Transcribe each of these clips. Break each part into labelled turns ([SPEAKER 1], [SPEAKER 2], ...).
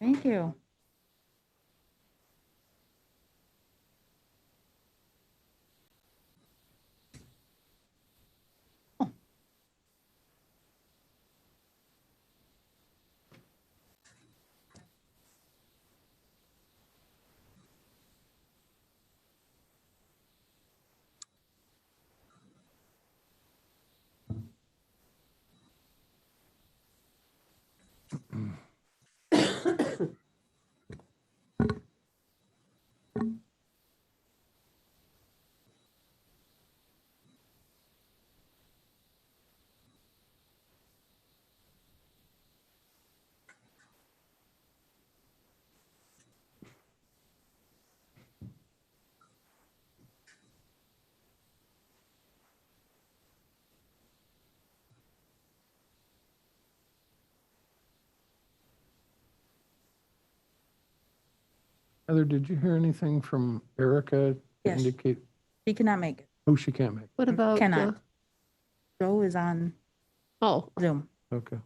[SPEAKER 1] Thank you.
[SPEAKER 2] Heather, did you hear anything from Erica to
[SPEAKER 1] Yes.
[SPEAKER 2] indicate?
[SPEAKER 1] She cannot make it.
[SPEAKER 2] Oh, she can't make
[SPEAKER 3] What about?
[SPEAKER 1] Cannot. Joe is on
[SPEAKER 3] Oh,
[SPEAKER 1] Zoom.
[SPEAKER 2] it. Okay.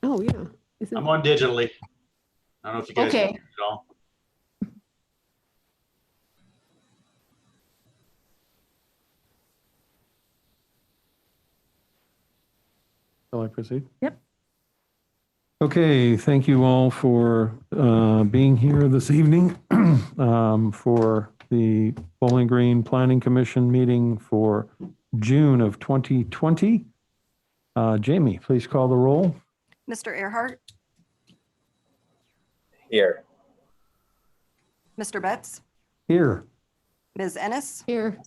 [SPEAKER 3] oh, yeah. Is it-
[SPEAKER 4] I'm on digitally. I don't know if you guys
[SPEAKER 3] Okay.
[SPEAKER 4] can hear it all.
[SPEAKER 2] Shall I proceed?
[SPEAKER 1] Yep.
[SPEAKER 2] Okay, thank you all for being here this evening for the Bowling Green Planning Commission meeting for June of 2020. Jamie, please call the roll.
[SPEAKER 5] Mr. Earhart,
[SPEAKER 6] Here.
[SPEAKER 5] Mr. Betts,
[SPEAKER 2] Here.
[SPEAKER 5] Ms. Ennis,
[SPEAKER 3] Here,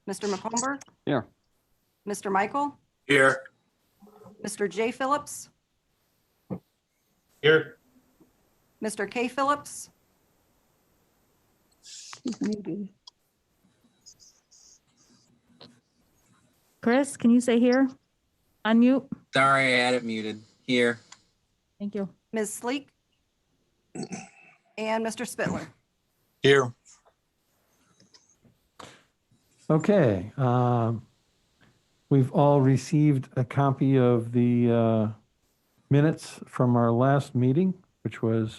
[SPEAKER 5] Mr. McComber.
[SPEAKER 6] Here.
[SPEAKER 5] Mr. Michael,
[SPEAKER 4] Here.
[SPEAKER 5] Mr. J. Phillips,
[SPEAKER 4] Here.
[SPEAKER 5] Mr. K. Phillips,
[SPEAKER 3] he's muted.
[SPEAKER 1] Chris, can you say here? Unmute.
[SPEAKER 6] Sorry, I had it muted. Here.
[SPEAKER 1] Thank you.
[SPEAKER 5] Ms. Sleek, and Mr. Spittler.
[SPEAKER 4] Here.
[SPEAKER 2] Okay. We've all received a copy of the minutes from our last meeting, which was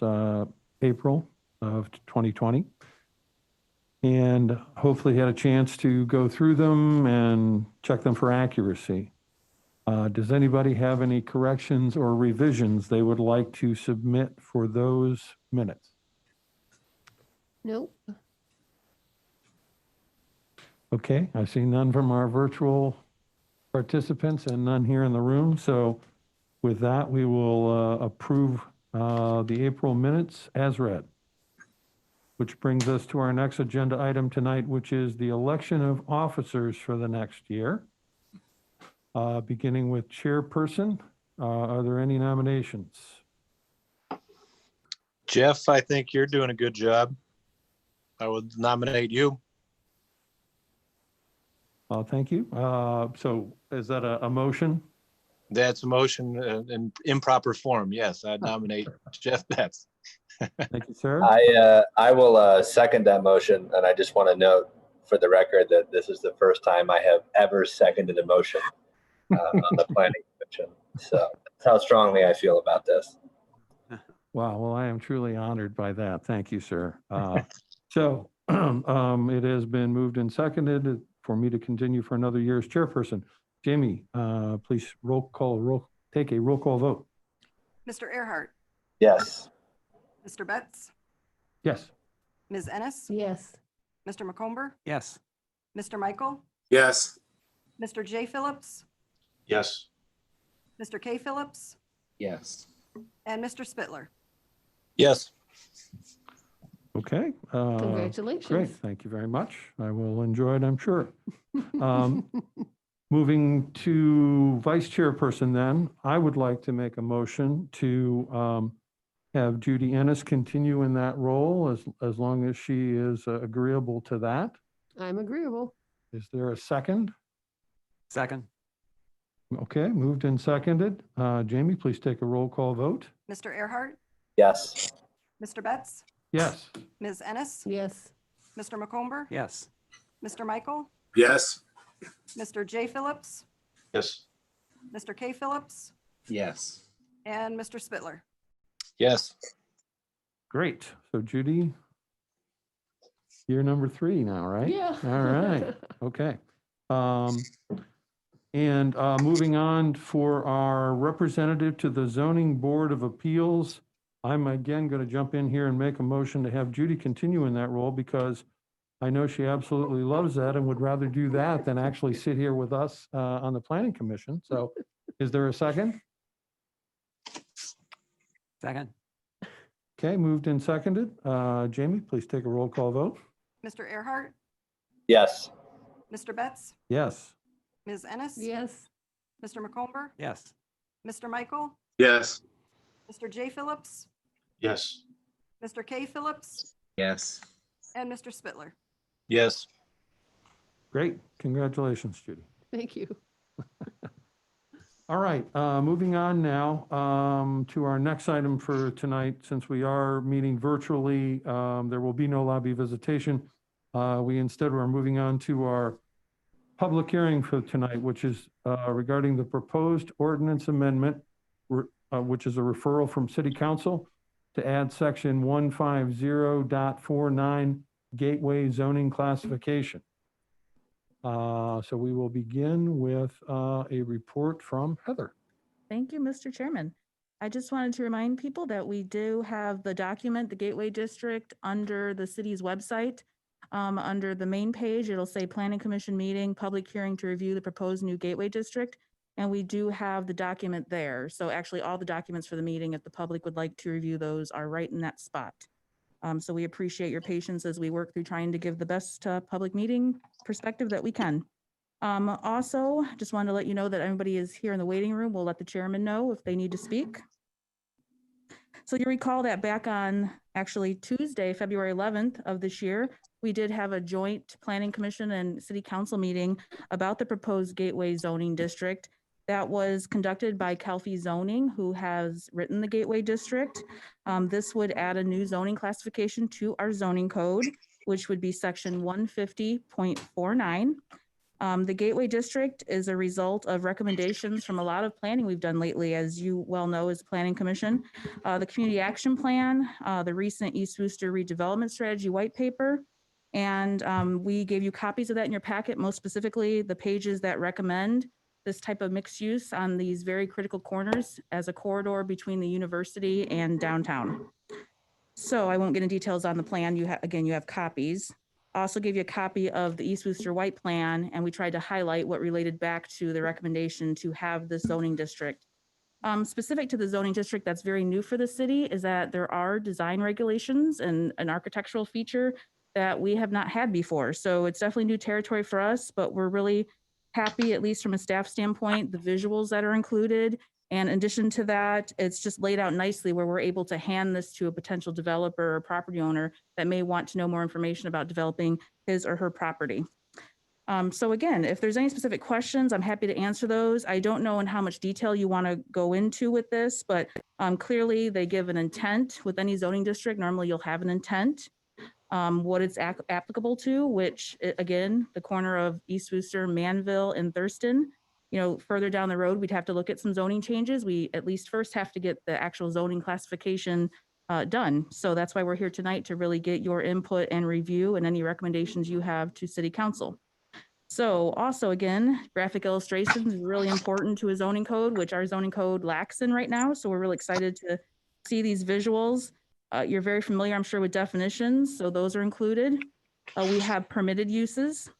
[SPEAKER 2] April of 2020. And hopefully had a chance to go through them and check them for accuracy. Does anybody have any corrections or revisions they would like to submit for those minutes?
[SPEAKER 3] Nope.
[SPEAKER 2] Okay, I see none from our virtual participants and none here in the room. So with that, we will approve the April minutes as read. Which brings us to our next agenda item tonight, which is the election of officers for the next year. Beginning with chairperson, are there any nominations?
[SPEAKER 7] Jeff, I think you're doing a good job. I would nominate you.
[SPEAKER 2] Thank you. So is that a motion?
[SPEAKER 7] That's a motion in improper form. Yes, I'd nominate Jeff Betts.
[SPEAKER 2] Thank you, sir.
[SPEAKER 6] I will second that motion, and I just want to note for the record that this is the first time I have ever seconded a motion on the planning commission. So that's how strongly I feel about this.
[SPEAKER 2] Wow, well, I am truly honored by that. Thank you, sir. So it has been moved and seconded for me to continue for another year as chairperson. Jamie, please take a roll call vote.
[SPEAKER 5] Mr. Earhart,
[SPEAKER 6] Yes.
[SPEAKER 5] Mr. Betts,
[SPEAKER 2] Yes.
[SPEAKER 5] Ms. Ennis,
[SPEAKER 3] Yes.
[SPEAKER 5] Mr. McComber,
[SPEAKER 6] Yes.
[SPEAKER 5] Mr. Michael,
[SPEAKER 4] Yes.
[SPEAKER 5] Mr. J. Phillips,
[SPEAKER 4] Yes.
[SPEAKER 5] Mr. K. Phillips,
[SPEAKER 6] Yes.
[SPEAKER 5] and Mr. Spittler.
[SPEAKER 7] Yes.
[SPEAKER 2] Okay.
[SPEAKER 3] Congratulations.
[SPEAKER 2] Great. Thank you very much. I will enjoy it, I'm sure. Moving to vice chairperson then, I would like to make a motion to have Judy Ennis continue in that role as long as she is agreeable to that.
[SPEAKER 3] I'm agreeable.
[SPEAKER 2] Is there a second?
[SPEAKER 6] Second.
[SPEAKER 2] Okay, moved and seconded. Jamie, please take a roll call vote.
[SPEAKER 5] Mr. Earhart,
[SPEAKER 6] Yes.
[SPEAKER 5] Mr. Betts,
[SPEAKER 2] Yes.
[SPEAKER 5] Ms. Ennis,
[SPEAKER 3] Yes.
[SPEAKER 5] Mr. McComber,
[SPEAKER 6] Yes.
[SPEAKER 5] Mr. Michael,
[SPEAKER 4] Yes.
[SPEAKER 5] Mr. J. Phillips,
[SPEAKER 4] Yes.
[SPEAKER 5] Mr. K. Phillips,
[SPEAKER 6] Yes.
[SPEAKER 5] and Mr. Spittler.
[SPEAKER 7] Yes.
[SPEAKER 2] Great. So Judy, you're number 3 now, right?
[SPEAKER 3] Yeah.
[SPEAKER 2] All right. Okay. And moving on for our representative to the Zoning Board of Appeals, I'm again going to jump in here and make a motion to have Judy continue in that role because I know she absolutely loves that and would rather do that than actually sit here with us on the Planning Commission. So is there a second?
[SPEAKER 8] Second.
[SPEAKER 2] Okay, moved and seconded. Jamie, please take a roll call vote.
[SPEAKER 5] Mr. Earhart,
[SPEAKER 6] Yes.
[SPEAKER 5] Mr. Betts,
[SPEAKER 2] Yes.
[SPEAKER 5] Ms. Ennis.
[SPEAKER 3] Yes.
[SPEAKER 5] Mr. McComber,
[SPEAKER 8] Yes.
[SPEAKER 5] Mr. Michael,
[SPEAKER 4] Yes.
[SPEAKER 5] Mr. J. Phillips,
[SPEAKER 4] Yes.
[SPEAKER 5] Mr. K. Phillips,
[SPEAKER 8] Yes.
[SPEAKER 5] and Mr. Spittler.
[SPEAKER 7] Yes.
[SPEAKER 2] Great. Congratulations, Judy.
[SPEAKER 3] Thank you.
[SPEAKER 2] All right, moving on now to our next item for tonight. Since we are meeting virtually, there will be no lobby visitation. We instead are moving on to our public hearing for tonight, which is regarding the proposed ordinance amendment, which is a referral from City Council to add section 150.49 Gateway Zoning Classification. So we will begin with a report from Heather.
[SPEAKER 1] Thank you, Mr. Chairman. I just wanted to remind people that we do have the document, the Gateway District, under the city's website. Under the main page, it'll say Planning Commission meeting, public hearing to review the proposed new Gateway District. And we do have the document there. So actually all the documents for the meeting, if the public would like to review those, are right in that spot. So we appreciate your patience as we work through trying to give the best public meeting perspective that we can. Also, just wanted to let you know that everybody is here in the waiting room. We'll let the chairman know if they need to speak. So you recall that back on actually Tuesday, February 11th of this year, we did have a joint Planning Commission and City Council meeting about the proposed Gateway Zoning District. That was conducted by Kelfie Zoning, who has written the Gateway District. This would add a new zoning classification to our zoning code, which would be section 150.49. The Gateway District is a result of recommendations from a lot of planning we've done lately, as you well know, as Planning Commission. The Community Action Plan, the recent East Wooster Redevelopment Strategy White Paper, and we gave you copies of that in your packet, most specifically the pages that recommend this type of mixed use on these very critical corners as a corridor between the university and downtown. So I won't get into details on the plan. You have copies. I also gave you a copy of the East Wooster White Plan, and we tried to highlight what related back to the recommendation to have this zoning district. Specific to the zoning district that's very new for the city is that there are design regulations and an architectural feature that we have not had before. So it's definitely new territory for us, but we're really happy, at least from a staff standpoint, the visuals that are included. And in addition to that, it's just laid out nicely where we're able to hand this to a potential developer or property owner that may want to know more information about developing his or her property. So again, if there's any specific questions, I'm happy to answer those. I don't know in how much detail you want to go into with this, but clearly they give an intent with any zoning district. Normally you'll have an intent. What it's applicable to, which again, the corner of East Wooster, Manville, and Thurston. You know, further down the road, we'd have to look at some zoning changes. We at least first have to get the actual zoning classification done. So that's why we're here tonight, to really get your input and review and any recommendations you have to City Council. So also again, graphic illustrations is really important to a zoning code, which our zoning code lacks in right now. So we're really excited to see these visuals. You're very familiar, I'm sure, with definitions, so those are included. We have permitted uses.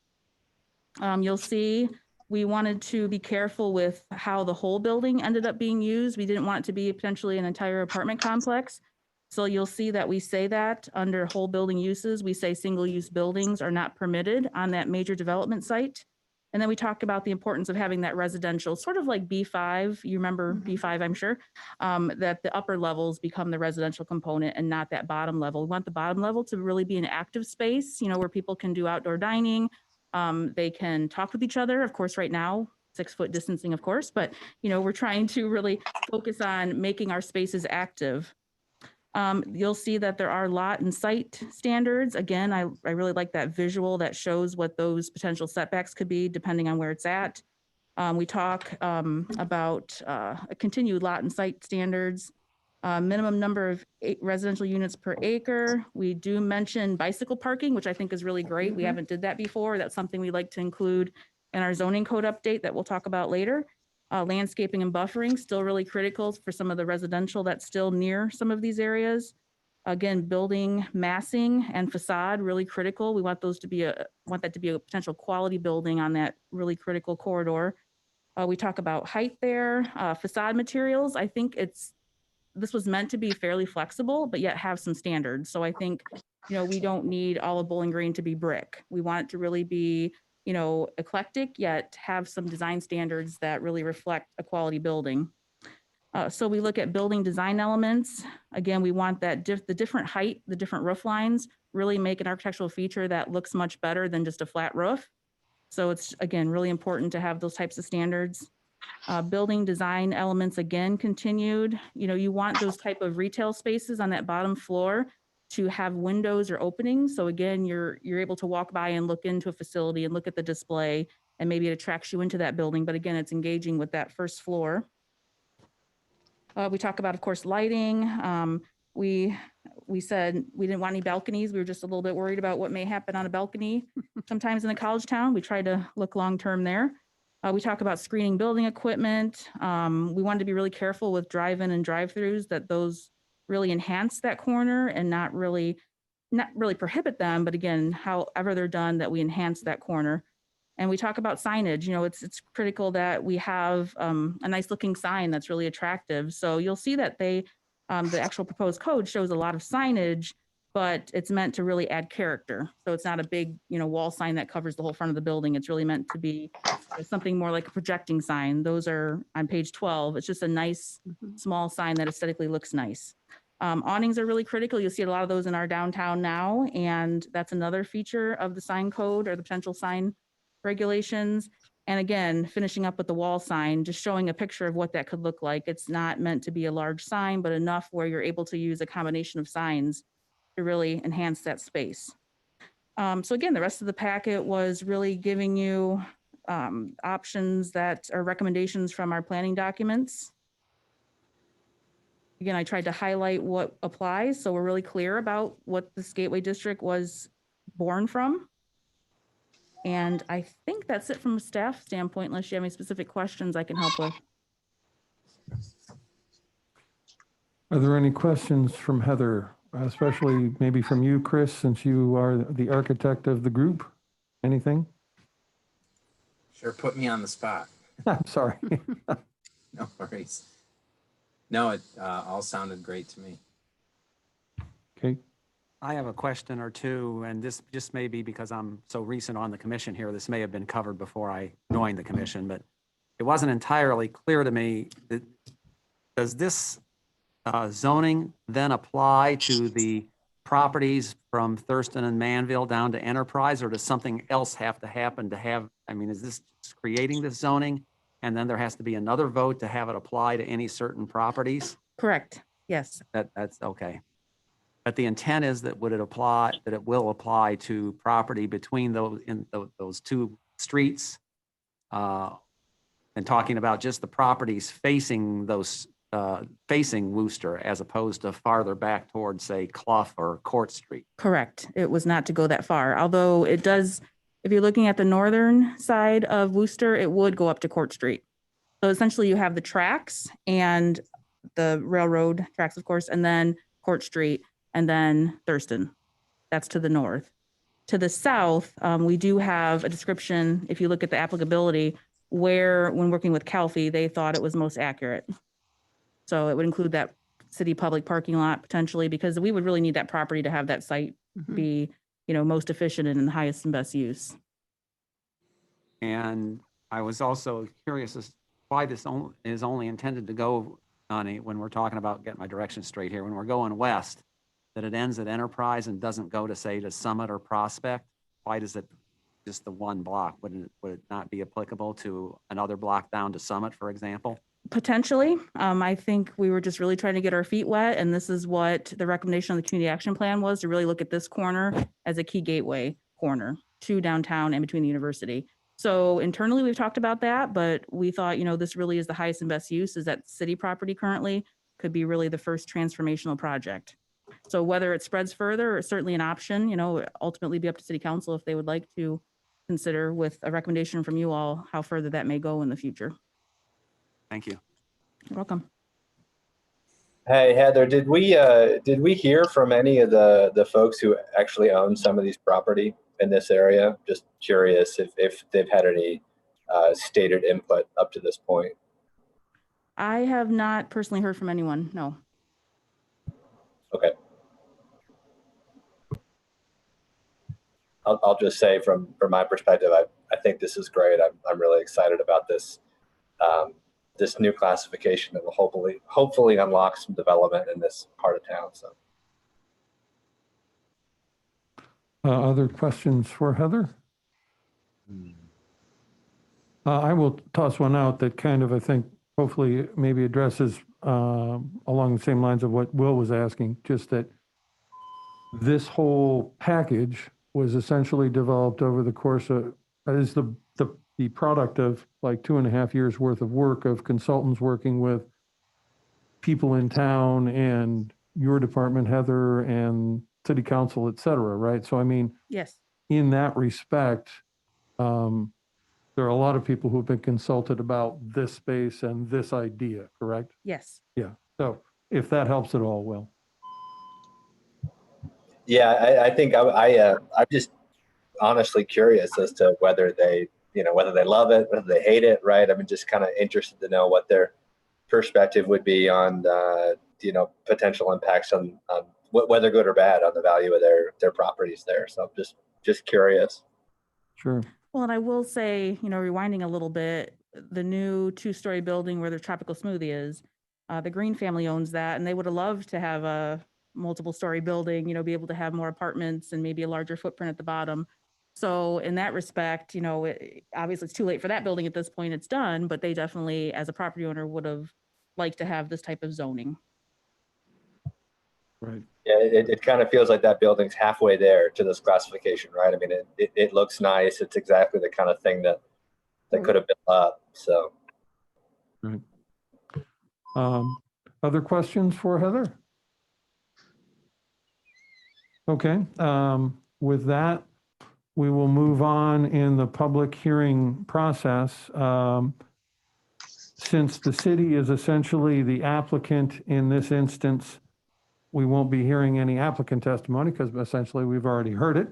[SPEAKER 1] You'll see we wanted to be careful with how the whole building ended up being used. We didn't want it to be potentially an entire apartment complex. So you'll see that we say that under whole building uses, we say single-use buildings are not permitted on that major development site. And then we talked about the importance of having that residential, sort of like B5. You remember B5, I'm sure, that the upper levels become the residential component and not that bottom level. We want the bottom level to really be an active space, you know, where people can do outdoor dining. They can talk with each other. Of course, right now, 6-foot distancing, of course, but, you know, we're trying to really focus on making our spaces active. You'll see that there are lot and site standards. Again, I really like that visual that shows what those potential setbacks could be depending on where it's at. We talk about a continued lot and site standards, minimum number of residential units per acre. We do mention bicycle parking, which I think is really great. We haven't did that before. That's something we like to include in our zoning code update that we'll talk about later. Landscaping and buffering, still really critical for some of the residential that's still near some of these areas. Again, building massing and facade, really critical. We want those to be want that to be a potential quality building on that really critical corridor. We talk about height there, facade materials. I think this was meant to be fairly flexible, but yet have some standards. So I think, we don't need all of Bowling Green to be brick. We want it to really be, eclectic, yet have some design standards that really reflect a quality building. So we look at building design elements. Again, we want that the different height, the different roof lines really make an architectural feature that looks much better than just a flat roof. So it's, again, really important to have those types of standards. Building design elements, again, continued. You want those type of retail spaces on that bottom floor to have windows or openings. So again, you're able to walk by and look into a facility and look at the display, and maybe it attracts you into that building. But again, it's engaging with that first floor. We talk about, of course, lighting. We said we didn't want any balconies. We were just a little bit worried about what may happen on a balcony sometimes in a college town. We tried to look long-term there. We talk about screening building equipment. We wanted to be really careful with drive-in and drive-throughs, that those really enhance that corner and not really prohibit them, but again, however they're done, that we enhance that corner. And we talk about signage. It's critical that we have a nice looking sign that's really attractive. So you'll see that the actual proposed code shows a lot of signage, but it's meant to really add character. So it's not a big, wall sign that covers the whole front of the building. It's really meant to be something more like a projecting sign. Those are on page 12. It's just a nice small sign that aesthetically looks nice. Awnings are really critical. You'll see a lot of those in our downtown now. And that's another feature of the sign code, or the potential sign regulations. And again, finishing up with the wall sign, just showing a picture of what that could look like. It's not meant to be a large sign, but enough where you're able to use a combination of signs to really enhance that space. So again, the rest of the packet was really giving you options that are recommendations from our planning documents. Again, I tried to highlight what applies, so we're really clear about what this Gateway District was born from. And I think that's it from a staff standpoint, unless you have any specific questions I can help with.
[SPEAKER 2] Are there any questions from Heather, especially maybe from you, Chris, since you are the architect of the group? Anything?
[SPEAKER 8] Sure, put me on the spot.
[SPEAKER 2] I'm sorry.
[SPEAKER 8] No worries. No, it all sounded great to me.
[SPEAKER 2] Okay.
[SPEAKER 9] I have a question or two, and this just may be because I'm so recent on the commission here. This may have been covered before I joined the commission, but it wasn't entirely clear to me that, does this zoning then apply to the properties from Thurston and Manville down to Enterprise, or does something else have to happen to have, is this creating this zoning, and then there has to be another vote to have it apply to any certain properties?
[SPEAKER 1] Correct. Yes.
[SPEAKER 9] That's okay. But the intent is that it will apply to property between those two streets, and talking about just the properties facing Wooster, as opposed to farther back towards, say, Clough or Court Street.
[SPEAKER 1] Correct. It was not to go that far, although it does, if you're looking at the northern side of Wooster, it would go up to Court Street. So essentially you have the tracks and the railroad tracks, of course, and then Court Street, and then Thurston. That's to the north. To the south, we do have a description, if you look at the applicability, where, when working with CalFE, they thought it was most accurate. So it would include that city public parking lot potentially, because we would really need that property to have that site be, most efficient and in the highest and best use.
[SPEAKER 9] And I was also curious as to why this is only intended to go on when we're talking about, getting my direction straight here, when we're going west, that it ends at Enterprise and doesn't go to, say, to Summit or Prospect. Why does it just the one block? Would it not be applicable to another block down to Summit, for example?
[SPEAKER 1] Potentially. I think we were just really trying to get our feet wet, and this is what the recommendation on the community action plan was, to really look at this corner as a key gateway corner to downtown and between the university. So internally, we've talked about that, but we thought, this really is the highest and best use is that city property currently could be really the first transformational project. So whether it spreads further, it's certainly an option, ultimately be up to city council if they would like to consider with a recommendation from you all, how further that may go in the future.
[SPEAKER 9] Thank you.
[SPEAKER 1] You're welcome.
[SPEAKER 6] Hey, Heather, did we hear from any of the folks who actually own some of these property in this area? Just curious if they've had any stated input up to this point.
[SPEAKER 1] I have not personally heard from anyone, no.
[SPEAKER 6] Okay. I'll just say from my perspective, I think this is great. I'm really excited about this this new classification that will hopefully unlock some development in this part of town. So,
[SPEAKER 2] Other questions for Heather? I will toss one out that kind of, I think, hopefully maybe addresses along the same lines of what Will was asking, just that this whole package was essentially developed over the course of, is the product of like 2.5 years worth of work of consultants working with people in town and your department, Heather, and city council, et cetera, right? So, I mean,
[SPEAKER 1] Yes,
[SPEAKER 2] in that respect, there are a lot of people who've been consulted about this space and this idea, correct?
[SPEAKER 1] yes.
[SPEAKER 2] Yeah. So if that helps at all, Will.
[SPEAKER 6] yeah, I think I'm just honestly curious as to whether they love it, whether they hate it, right? I'm just kind of interested to know what their perspective would be on, potential impacts on whether good or bad on the value of their properties there. So I'm just curious.
[SPEAKER 2] Sure.
[SPEAKER 1] Well, and I will say, rewinding a little bit, the new 2-story building where the Tropical Smoothie is, the Green family owns that, and they would have loved to have a multiple story building, be able to have more apartments and maybe a larger footprint at the bottom. So in that respect, obviously it's too late for that building at this point, it's done, but they definitely, as a property owner, would have liked to have this type of zoning.
[SPEAKER 2] Right.
[SPEAKER 6] Yeah, it kind of feels like that building's halfway there to this classification, right? I mean, it looks nice. It's exactly the kind of thing that could have been up. So,
[SPEAKER 2] Right. Other questions for Heather? Okay. With that, we will move on in the public hearing process. Since the city is essentially the applicant in this instance, we won't be hearing any applicant testimony because essentially we've already heard it.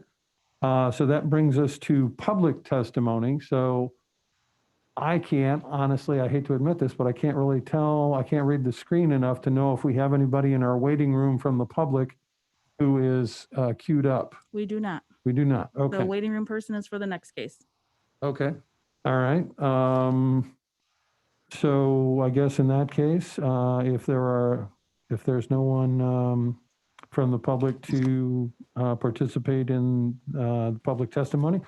[SPEAKER 2] So that brings us to public testimony. So I can't, honestly, I hate to admit this, but I can't really tell, I can't read the screen enough to know if we have anybody in our waiting room from the public who is queued up.
[SPEAKER 1] We do not.
[SPEAKER 2] We do not.
[SPEAKER 1] The
[SPEAKER 2] Okay.
[SPEAKER 1] waiting room person is for the next case.
[SPEAKER 2] Okay. All right. So I guess in that case, if there's no one from the public to participate in the public testimony,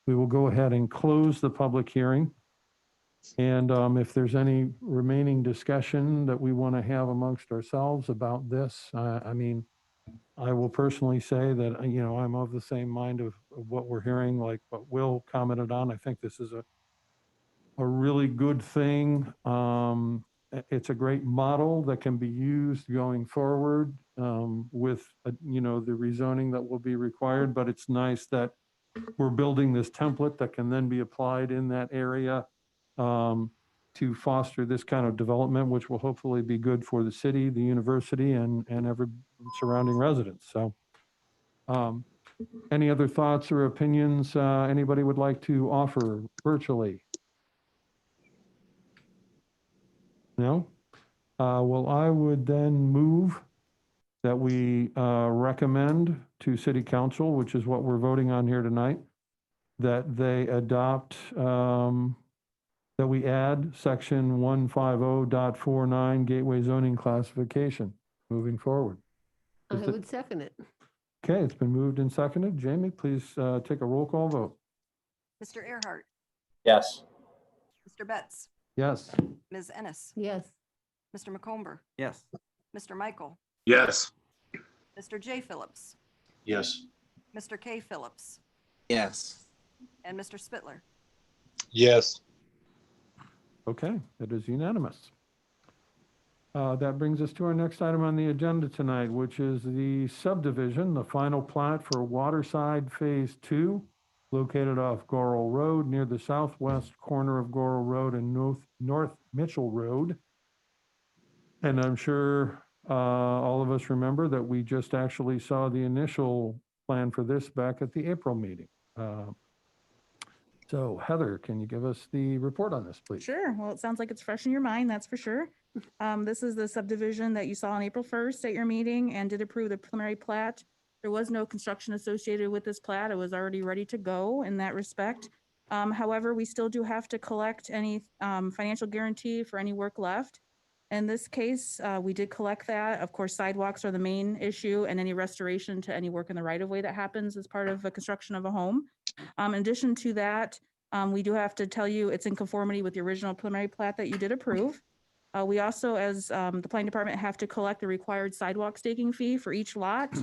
[SPEAKER 2] we will go ahead and close the public hearing. And if there's any remaining discussion that we want to have amongst ourselves about this, I mean, I will personally say that, I'm of the same mind of what we're hearing, like what Will commented on. I think this is a really good thing. It's a great model that can be used going forward with, the rezoning that will be required, but it's nice that we're building this template that can then be applied in that area to foster this kind of development, which will hopefully be good for the city, the university, and every surrounding residents. So any other thoughts or opinions anybody would like to offer virtually? No? Well, I would then move that we recommend to City Council, which is what we're voting on here tonight, that they adopt, that we add section 150.49 Gateway Zoning Classification moving forward.
[SPEAKER 3] I would second it.
[SPEAKER 2] Okay, it's been moved and seconded. Jamie, please take a roll call vote.
[SPEAKER 5] Mr. Earhart,
[SPEAKER 6] yes.
[SPEAKER 5] Mr. Betts,
[SPEAKER 2] Yes.
[SPEAKER 5] Ms. Ennis,
[SPEAKER 3] Yes.
[SPEAKER 5] Mr. McComber,
[SPEAKER 9] Yes.
[SPEAKER 5] Mr. Michael,
[SPEAKER 4] Yes.
[SPEAKER 5] Mr. J. Phillips,
[SPEAKER 4] Yes.
[SPEAKER 5] Mr. K. Phillips,
[SPEAKER 8] Yes.
[SPEAKER 5] and Mr. Spittler.
[SPEAKER 7] Yes.
[SPEAKER 2] Okay, it is unanimous. That brings us to our next item on the agenda tonight, which is the subdivision, the final plat for Waterside Phase 2, located off Goral Road near the southwest corner of Goral Road and North Mitchell Road. And I'm sure all of us remember that we just actually saw the initial plan for this back at the April meeting. So Heather, can you give us the report on this, please?
[SPEAKER 1] Sure. Well, it sounds like it's fresh in your mind, that's for sure. This is the subdivision that you saw on April 1st at your meeting and did approve the preliminary plat. There was no construction associated with this plat. It was already ready to go in that respect. However, we still do have to collect any financial guarantee for any work left. In this case, we did collect that. Of course, sidewalks are the main issue and any restoration to any work in the right of way that happens as part of the construction of a home. In addition to that, we do have to tell you it's in conformity with the original preliminary plat that you did approve. We also, as the planning department, have to collect the required sidewalk staking fee for each lot,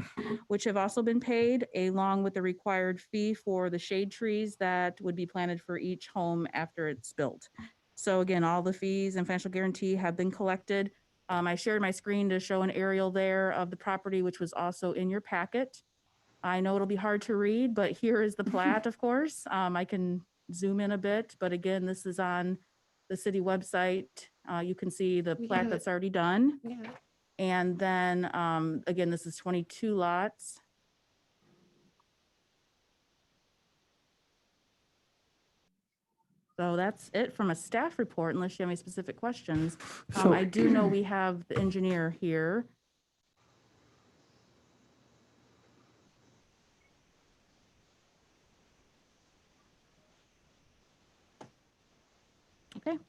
[SPEAKER 1] which have also been paid, along with the required fee for the shade trees that would be planted for each home after it's built. So again, all the fees and financial guarantee have been collected. I shared my screen to show an aerial there of the property, which was also in your packet. I know it'll be hard to read, but here is the plat, of course. I can zoom in a bit, but again, this is on the city website. You can see the
[SPEAKER 3] We
[SPEAKER 1] plat
[SPEAKER 3] have it.
[SPEAKER 1] that's already done.
[SPEAKER 3] Yeah.
[SPEAKER 1] And then, again, this is 22 lots. So that's it from a staff report, unless you have any specific questions.
[SPEAKER 2] So-
[SPEAKER 1] I do know we have the engineer here. Okay.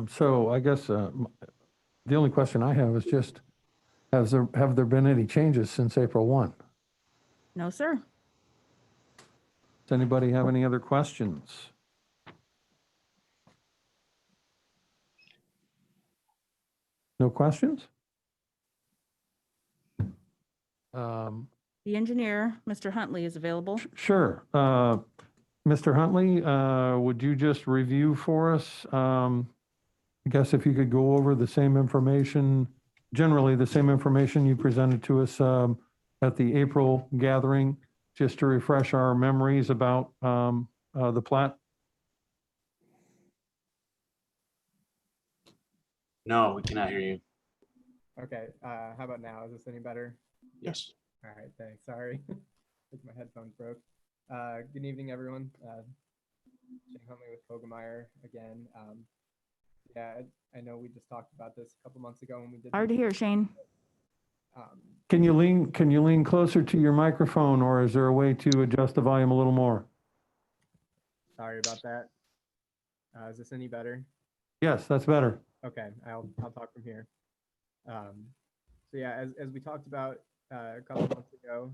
[SPEAKER 2] So I guess the only question I have is just, have there been any changes since April 1?
[SPEAKER 1] No, sir.
[SPEAKER 2] Does anybody have any other questions? No questions?
[SPEAKER 1] The engineer, Mr. Huntley, is available.
[SPEAKER 2] Sure. Mr. Huntley, would you just review for us? I guess if you could go over the same information, generally the same information you presented to us at the April gathering, just to refresh our memories about the plat.
[SPEAKER 4] No, we cannot hear you.
[SPEAKER 10] Okay, how about now? Is this any better?
[SPEAKER 4] Yes.
[SPEAKER 10] All right, thanks. Sorry. I think my headphones broke. Good evening, everyone. Shane Huntley with Kogemeyer again. Yeah, I know we just talked about this a couple months ago when we did.
[SPEAKER 1] Hard to hear, Shane.
[SPEAKER 2] Can you lean closer to your microphone, or is there a way to adjust the volume a little more?
[SPEAKER 10] Sorry about that. Is this any better?
[SPEAKER 2] Yes, that's better.
[SPEAKER 10] Okay, I'll talk from here. So yeah, as we talked about a couple months ago,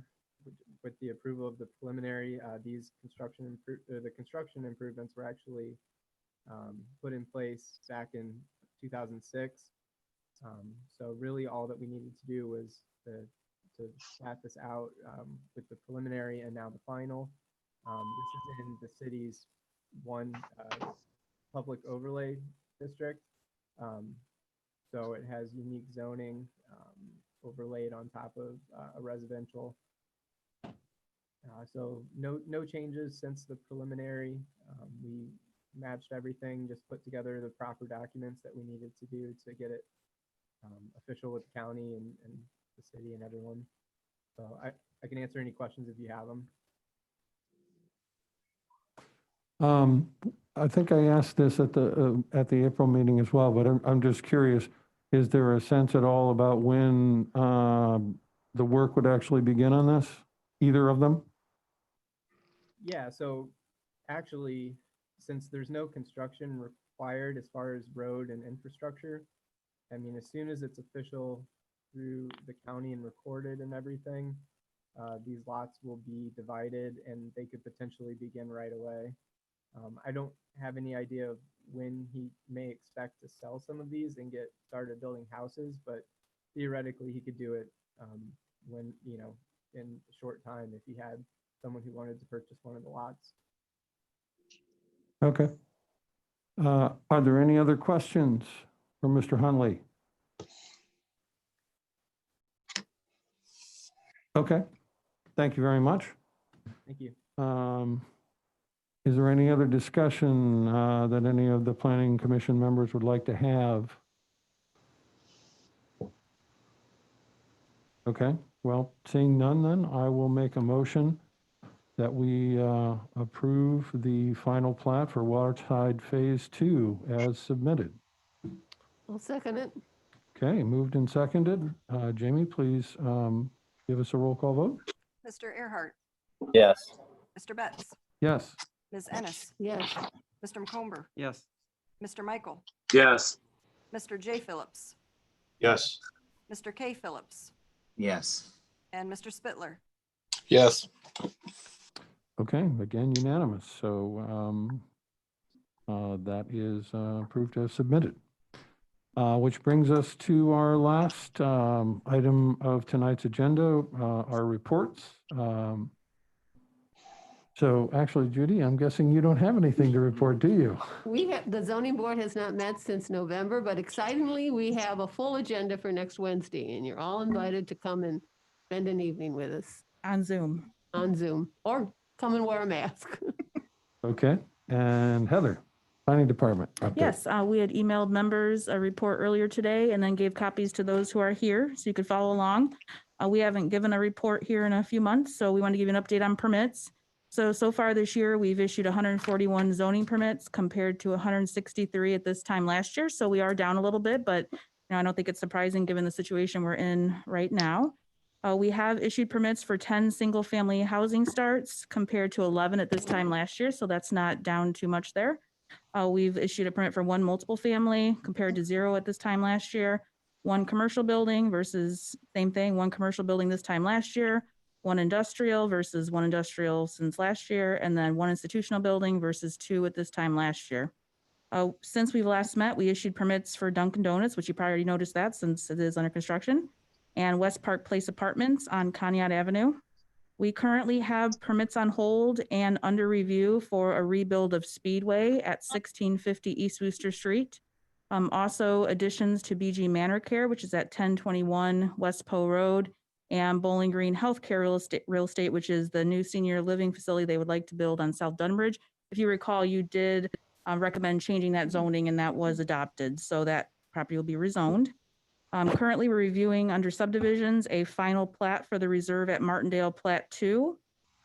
[SPEAKER 10] with the approval of the preliminary, the construction improvements were actually put in place back in 2006. So really, all that we needed to do was to plat this out with the preliminary and now the final. This is in the city's one public overlay district. So it has unique zoning overlaid on top of a residential. So no changes since the preliminary. We matched everything, just put together the proper documents that we needed to do to get it official with the county and the city and everyone. So I can answer any questions if you have them.
[SPEAKER 2] I think I asked this at the April meeting as well, but I'm just curious, is there a sense at all about when the work would actually begin on this, either of them?
[SPEAKER 10] Yeah, so actually, since there's no construction required as far as road and infrastructure, I mean, as soon as it's official through the county and recorded and everything, these lots will be divided and they could potentially begin right away. I don't have any idea of when he may expect to sell some of these and get started building houses, but theoretically he could do it when, in a short time if he had someone who wanted to purchase one of the lots.
[SPEAKER 2] Okay. Are there any other questions for Mr. Hunley? Okay, thank you very much.
[SPEAKER 10] Thank you.
[SPEAKER 2] Is there any other discussion that any of the planning commission members would like to have? Okay, well, seeing none then, I will make a motion that we approve the final plat for Waterside Phase 2 as submitted.
[SPEAKER 3] I'll second it.
[SPEAKER 2] Okay, moved and seconded. Jamie, please give us a roll call vote.
[SPEAKER 5] Mr. Earhart,
[SPEAKER 6] Yes.
[SPEAKER 5] Mr. Betts,
[SPEAKER 2] Yes.
[SPEAKER 5] Ms. Ennis,
[SPEAKER 3] Yes.
[SPEAKER 5] Mr. McComber,
[SPEAKER 9] Yes.
[SPEAKER 5] Mr. Michael,
[SPEAKER 4] Yes.
[SPEAKER 5] Mr. J. Phillips,
[SPEAKER 4] Yes.
[SPEAKER 5] Mr. K. Phillips,
[SPEAKER 8] Yes.
[SPEAKER 5] and Mr. Spittler.
[SPEAKER 7] Yes.
[SPEAKER 2] Okay, again unanimous. So that is approved as submitted. Which brings us to our last item of tonight's agenda, our reports. So actually, Judy, I'm guessing you don't have anything to report, do you?
[SPEAKER 3] The zoning board has not met since November, but excitingly, we have a full agenda for next Wednesday, and you're all invited to come and spend an evening with us
[SPEAKER 1] On Zoom.
[SPEAKER 3] on Zoom, or come and wear a mask.
[SPEAKER 2] Okay, and Heather, planning department update.
[SPEAKER 1] Yes, we had emailed members a report earlier today and then gave copies to those who are here so you could follow along. We haven't given a report here in a few months, so we want to give you an update on permits. So far this year, we've issued 141 zoning permits compared to 163 at this time last year. So we are down a little bit, but I don't think it's surprising given the situation we're in right now. We have issued permits for 10 single-family housing starts compared to 11 at this time last year, so that's not down too much there. We've issued a permit for 1 multiple family compared to 0 at this time last year. 1 commercial building versus same thing, 1 commercial building this time last year. 1 industrial versus 1 industrial since last year, and then 1 institutional building versus 2 at this time last year. Since we've last met, we issued permits for Dunkin Donuts, which you probably already noticed that since it is under construction, and West Park Place Apartments on Conneaut Avenue. We currently have permits on hold and under review for a rebuild of Speedway at 1650 East Wooster Street. Also additions to BG Manor Care, which is at 1021 West Poe Road, and Bowling Green Healthcare Real Estate, which is the new senior living facility they would like to build on South Dunbridge. If you recall, you did recommend changing that zoning and that was adopted. So that property will be rezoned. Currently, we're reviewing under subdivisions a final plat for the reserve at Martindale Plat 2.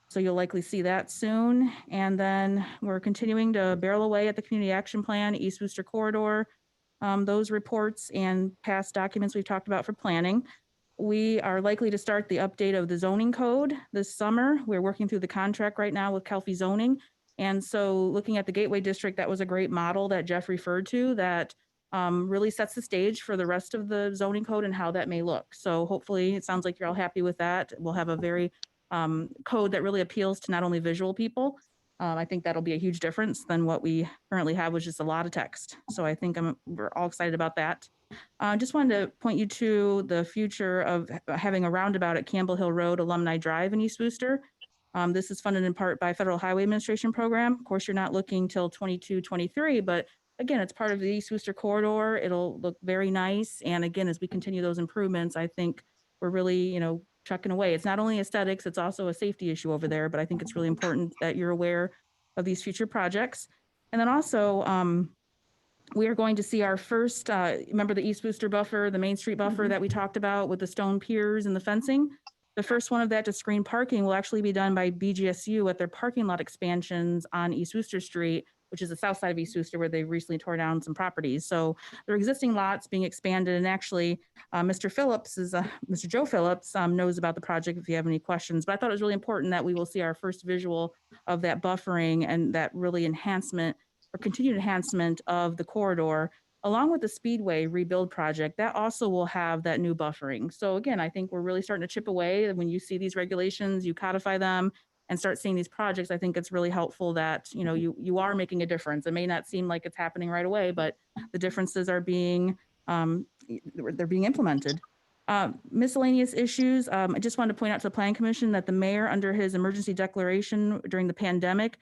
[SPEAKER 1] So you'll likely see that soon. And then we're continuing to barrel away at the Community Action Plan, East Wooster Corridor, those reports and past documents we've talked about for planning. We are likely to start the update of the zoning code this summer. We're working through the contract right now with Kelfie Zoning. And so looking at the Gateway District, that was a great model that Jeff referred to that really sets the stage for the rest of the zoning code and how that may look. So hopefully it sounds like you're all happy with that. We'll have a very code that really appeals to not only visual people. I think that'll be a huge difference than what we currently have, which is a lot of text. So I think we're all excited about that. Just wanted to point you to the future of having a roundabout at Campbell Hill Road, Alumni Drive in East Wooster. This is funded in part by Federal Highway Administration program. Of course, you're not looking till 22, 23, but again, it's part of the East Wooster corridor. It'll look very nice. And again, as we continue those improvements, I think we're really, chucking away. It's not only aesthetics, it's also a safety issue over there, but I think it's really important that you're aware of these future projects. And then also, we are going to see our first, remember the East Wooster buffer, the Main Street buffer that we talked about with the stone piers and the fencing? The first one of that to screen parking will actually be done by BGSU at their parking lot expansions on East Wooster Street, which is the south side of East Wooster where they recently tore down some properties. So their existing lots being expanded, and actually Mr. Joe Phillips knows about the project if you have any questions. But I thought it was really important that we will see our first visual of that buffering and that really enhancement or continued enhancement of the corridor, along with the Speedway rebuild project. That also will have that new buffering. So again, I think we're really starting to chip away. When you see these regulations, you codify them and start seeing these projects, I think it's really helpful that, you are making a difference. It may not seem like it's happening right away, but the differences are they're being implemented. Miscellaneous issues. I just wanted to point out to the Planning Commission that the mayor, under his emergency declaration during the pandemic,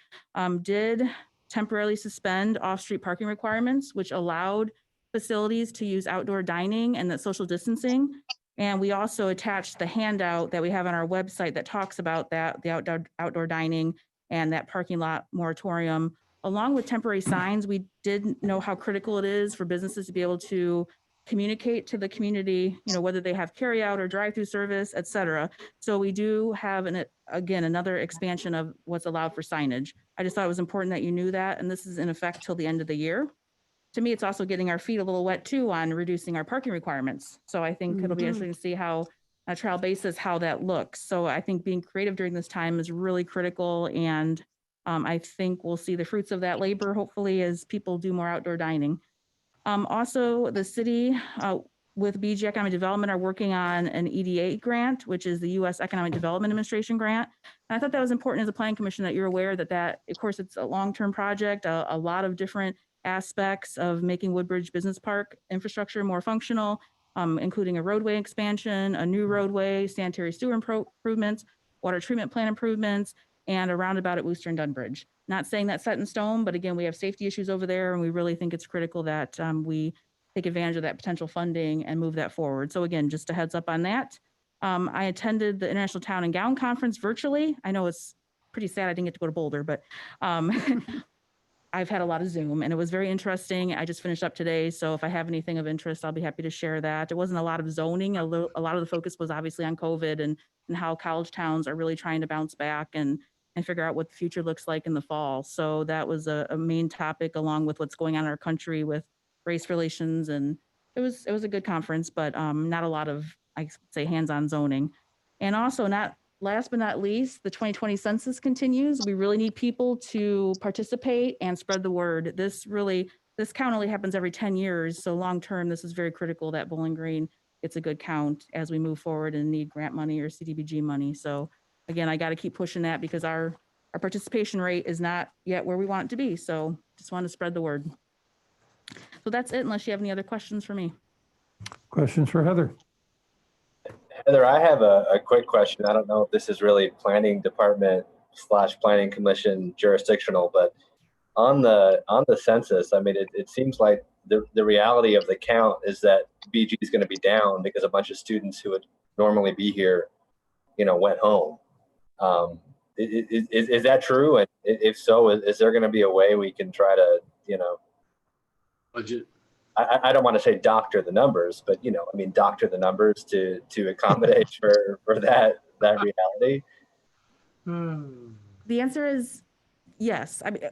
[SPEAKER 1] did temporarily suspend off-street parking requirements, which allowed facilities to use outdoor dining and that social distancing. And we also attached the handout that we have on our website that talks about that, the outdoor dining and that parking lot moratorium, along with temporary signs. We did know how critical it is for businesses to be able to communicate to the community, whether they have carryout or drive-through service, et cetera. So we do have, again, another expansion of what's allowed for signage. I just thought it was important that you knew that, and this is in effect till the end of the year. To me, it's also getting our feet a little wet too on reducing our parking requirements. So I think it'll be interesting to see how, on a trial basis, how that looks. So I think being creative during this time is really critical, and I think we'll see the fruits of that labor, hopefully, as people do more outdoor dining. Also, the city with BG Economic Development are working on an EDA grant, which is the U.S. Economic Development Administration grant. And I thought that was important as a planning commission that you're aware that, of course, it's a long-term project, a lot of different aspects of making Woodbridge Business Park infrastructure more functional, including a roadway expansion, a new roadway, sanitary sewer improvements, water treatment plant improvements, and a roundabout at Wooster and Dunbridge. Not saying that's set in stone, but again, we have safety issues over there, and we really think it's critical that we take advantage of that potential funding and move that forward. So again, just a heads up on that. I attended the International Town and Gown Conference virtually. I know it's pretty sad I didn't get to go to Boulder, but I've had a lot of Zoom, and it was very interesting. I just finished up today, so if I have anything of interest, I'll be happy to share that. It wasn't a lot of zoning. A lot of the focus was obviously on COVID and how college towns are really trying to bounce back and figure out what the future looks like in the fall. So that was a main topic, along with what's going on in our country with race relations. And it was a good conference, but not a lot of, I say, hands-on zoning. And also, last but not least, the 2020 census continues. We really need people to participate and spread the word. This count only happens every 10 years. So long-term, this is very critical that Bowling Green gets a good count as we move forward and need grant money or CDBG money. So again, I got to keep pushing that because our participation rate is not yet where we want it to be. So just want to spread the word. So that's it, unless you have any other questions for me.
[SPEAKER 2] Questions for Heather?
[SPEAKER 6] Heather, I have a quick question. I don't know if this is really planning department / planning commission jurisdictional, but on the census, I mean, it seems like the reality of the count is that BG is going to be down because a bunch of students who would normally be here, went home. Is that true? And if so, is there going to be a way we can try to,
[SPEAKER 4] Budget.
[SPEAKER 6] I don't want to say doctor the numbers, but doctor the numbers to accommodate for that reality?
[SPEAKER 1] The answer is yes. I mean,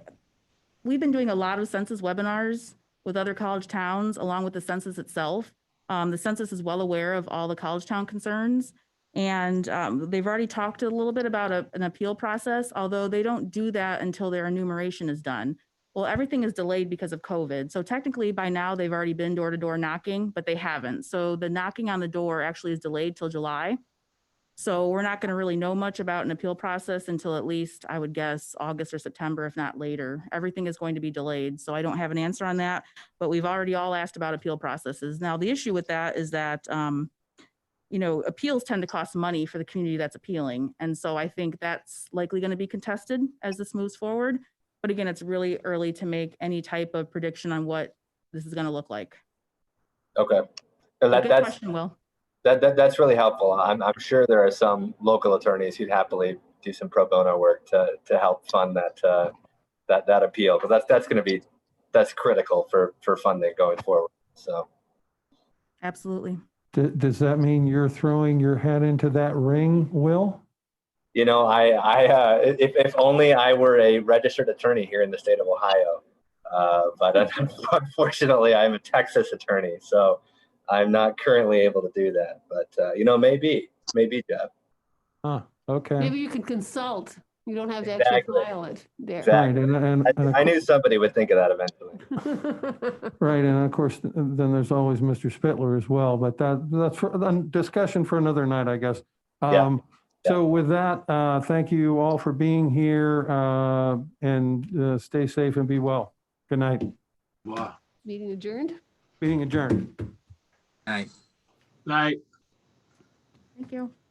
[SPEAKER 1] we've been doing a lot of census webinars with other college towns, along with the census itself. The census is well aware of all the college town concerns, and they've already talked a little bit about an appeal process, although they don't do that until their enumeration is done. Well, everything is delayed because of COVID. So technically by now they've already been door to door knocking, but they haven't. So the knocking on the door actually is delayed till July. So we're not going to really know much about an appeal process until at least, I would guess, August or September, if not later. Everything is going to be delayed. So I don't have an answer on that, but we've already all asked about appeal processes. Now, the issue with that is that, appeals tend to cost money for the community that's appealing. And so I think that's likely going to be contested as this moves forward. But again, it's really early to make any type of prediction on what this is going to look like.
[SPEAKER 6] Okay. So
[SPEAKER 1] Good question, Will.
[SPEAKER 6] That's really helpful. I'm sure there are some local attorneys who'd happily do some pro bono work to help fund that appeal, because that's critical for funding going forward. So
[SPEAKER 1] Absolutely.
[SPEAKER 2] Does that mean you're throwing your head into that ring, Will?
[SPEAKER 6] If only I were a registered attorney here in the state of Ohio, but unfortunately I'm a Texas attorney, so I'm not currently able to do that. But maybe Jeff.
[SPEAKER 2] Okay.
[SPEAKER 3] Maybe you can consult. You don't have to
[SPEAKER 6] Exactly.
[SPEAKER 3] actually file it there.
[SPEAKER 6] Exactly.
[SPEAKER 2] And
[SPEAKER 6] I knew somebody would think of that eventually.
[SPEAKER 2] right, and of course, then there's always Mr. Spittler as well, but that's for a discussion for another night, I guess.
[SPEAKER 6] Yeah.
[SPEAKER 2] So with that, thank you all for being here, and stay safe and be well. Good night.
[SPEAKER 4] Wow.
[SPEAKER 3] Meeting adjourned?
[SPEAKER 2] Meeting adjourned.
[SPEAKER 8] Night.
[SPEAKER 4] Night.
[SPEAKER 1] Thank you.